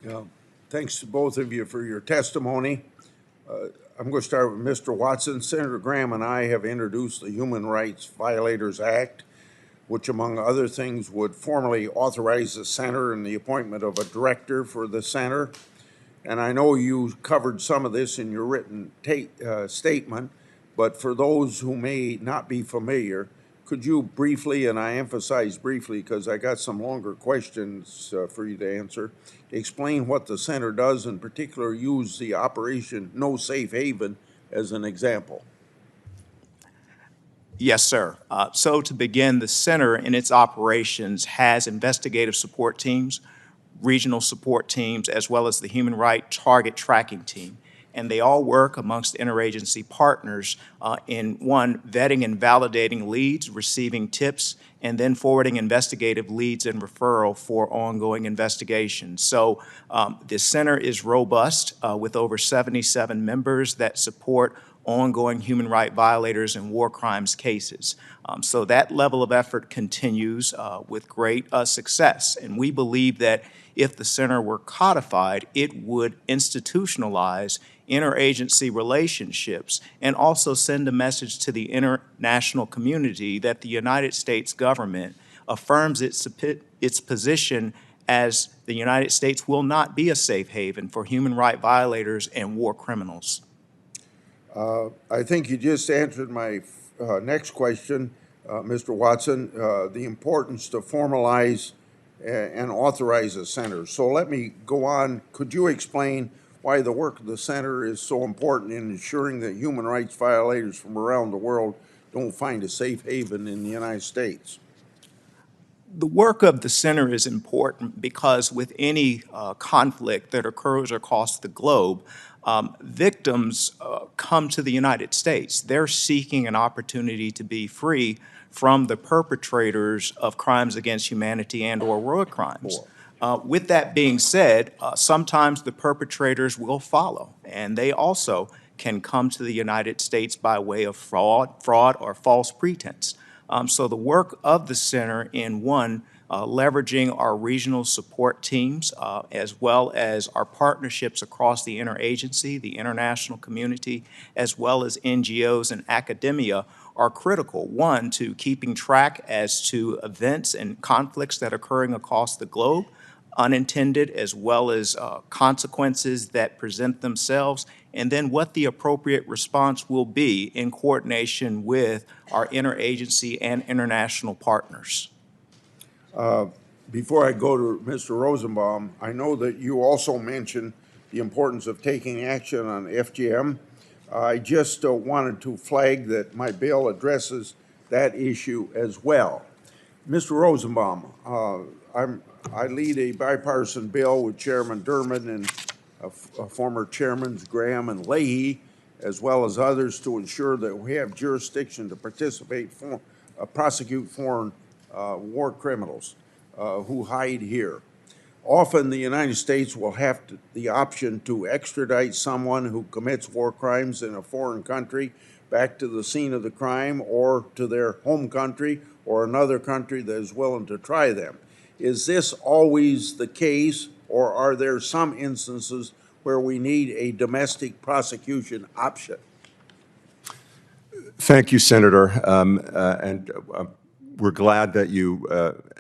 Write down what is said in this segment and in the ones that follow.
Yeah. Thanks to both of you for your testimony. I'm going to start with Mr. Watson. Senator Graham and I have introduced the Human Rights Violators Act, which, among other things, would formally authorize the center and the appointment of a director for the center. And I know you covered some of this in your written statement, but for those who may not be familiar, could you briefly, and I emphasize briefly because I got some longer questions for you to answer, explain what the center does, in particular use the Operation No Safe Haven as an example? Yes, sir. So to begin, the center in its operations has investigative support teams, regional support teams, as well as the Human Rights Target Tracking Team. And they all work amongst interagency partners in, one, vetting and validating leads, receiving tips, and then forwarding investigative leads and referral for ongoing investigations. So the center is robust with over 77 members that support ongoing human rights violators and war crimes cases. So that level of effort continues with great success. And we believe that if the center were codified, it would institutionalize interagency relationships and also send a message to the international community that the United States government affirms its position as the United States will not be a safe haven for human rights violators and war criminals. I think you just answered my next question, Mr. Watson, the importance to formalize and authorize a center. So let me go on. Could you explain why the work of the center is so important in ensuring that human rights violators from around the world don't find a safe haven in the United States? The work of the center is important because with any conflict that occurs across the globe, victims come to the United States. They're seeking an opportunity to be free from the perpetrators of crimes against humanity and or war crimes. With that being said, sometimes the perpetrators will follow, and they also can come to the United States by way of fraud or false pretense. So the work of the center in one, leveraging our regional support teams, as well as our partnerships across the interagency, the international community, as well as NGOs and academia, are critical. One, to keeping track as to events and conflicts that are occurring across the globe, unintended as well as consequences that present themselves, and then what the appropriate response will be in coordination with our interagency and international partners. Before I go to Mr. Rosenbaum, I know that you also mentioned the importance of taking action on FGM. I just wanted to flag that my bill addresses that issue as well. Mr. Rosenbaum, I lead a bipartisan bill with Chairman Durman and former Chairmans Graham and Leahy, as well as others, to ensure that we have jurisdiction to prosecute foreign war criminals who hide here. Often the United States will have the option to extradite someone who commits war crimes in a foreign country back to the scene of the crime or to their home country or another country that is willing to try them. Is this always the case, or are there some instances where we need a domestic prosecution option? Thank you, Senator. We're glad that you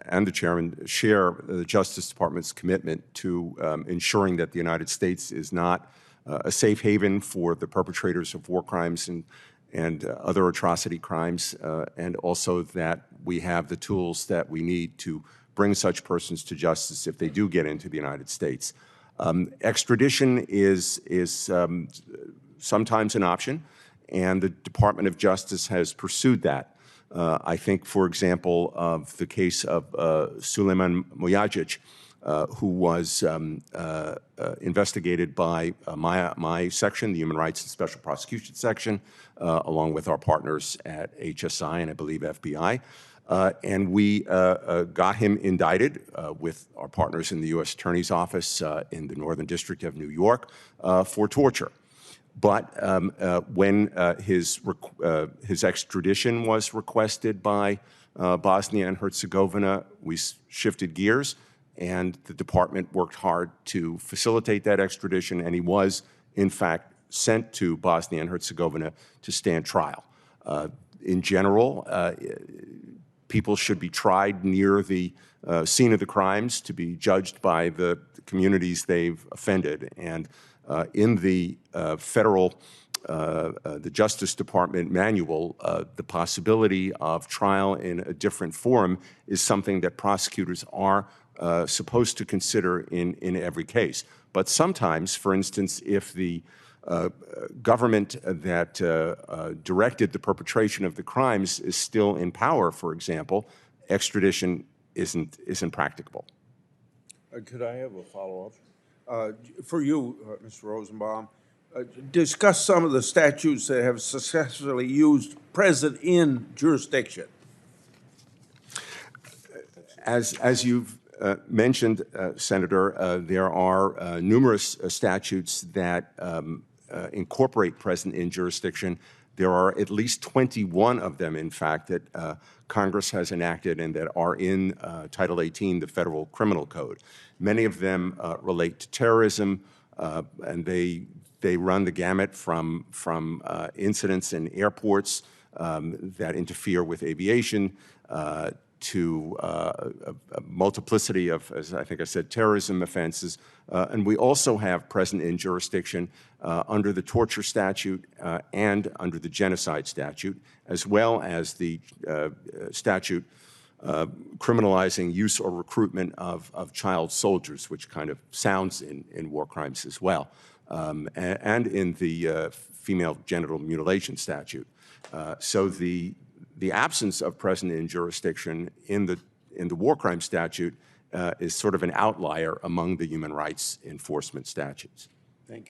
and the chairman share the Justice Department's commitment to ensuring that the United States is not a safe haven for the perpetrators of war crimes and other atrocity crimes, and also that we have the tools that we need to bring such persons to justice if they do get into the United States. Extradition is sometimes an option, and the Department of Justice has pursued that. I think, for example, of the case of Suleiman Mujagic, who was investigated by my section, the Human Rights and Special Prosecution Section, along with our partners at HSI and I believe FBI. And we got him indicted with our partners in the U.S. Attorney's Office in the Northern District of New York for torture. But when his extradition was requested by Bosnia and Herzegovina, we shifted gears and the department worked hard to facilitate that extradition, and he was, in fact, sent to Bosnia and Herzegovina to stand trial. In general, people should be tried near the scene of the crimes to be judged by the communities they've offended. And in the the Justice Department manual, the possibility of trial in a different forum is something that prosecutors are supposed to consider in every case. But sometimes, for instance, if the government that directed the perpetration of the crimes is still in power, for example, extradition isn't practicable. Could I have a follow-up? For you, Mr. Rosenbaum, discuss some of the statutes that have successfully used present in jurisdiction. As you've mentioned, Senator, there are numerous statutes that incorporate present in jurisdiction. There are at least 21 of them, in fact, that Congress has enacted and that are in Title 18, the Federal Criminal Code. Many of them relate to terrorism, and they run the gamut from incidents in airports that interfere with aviation to a multiplicity of, as I think I said, terrorism offenses. And we also have present in jurisdiction under the torture statute and under the genocide statute, as well as the statute criminalizing use or recruitment of child soldiers, which kind of sounds in war crimes as well, and in the female genital mutilation statute. So the absence of present in jurisdiction in the war crime statute is sort of an outlier among the human rights enforcement statutes.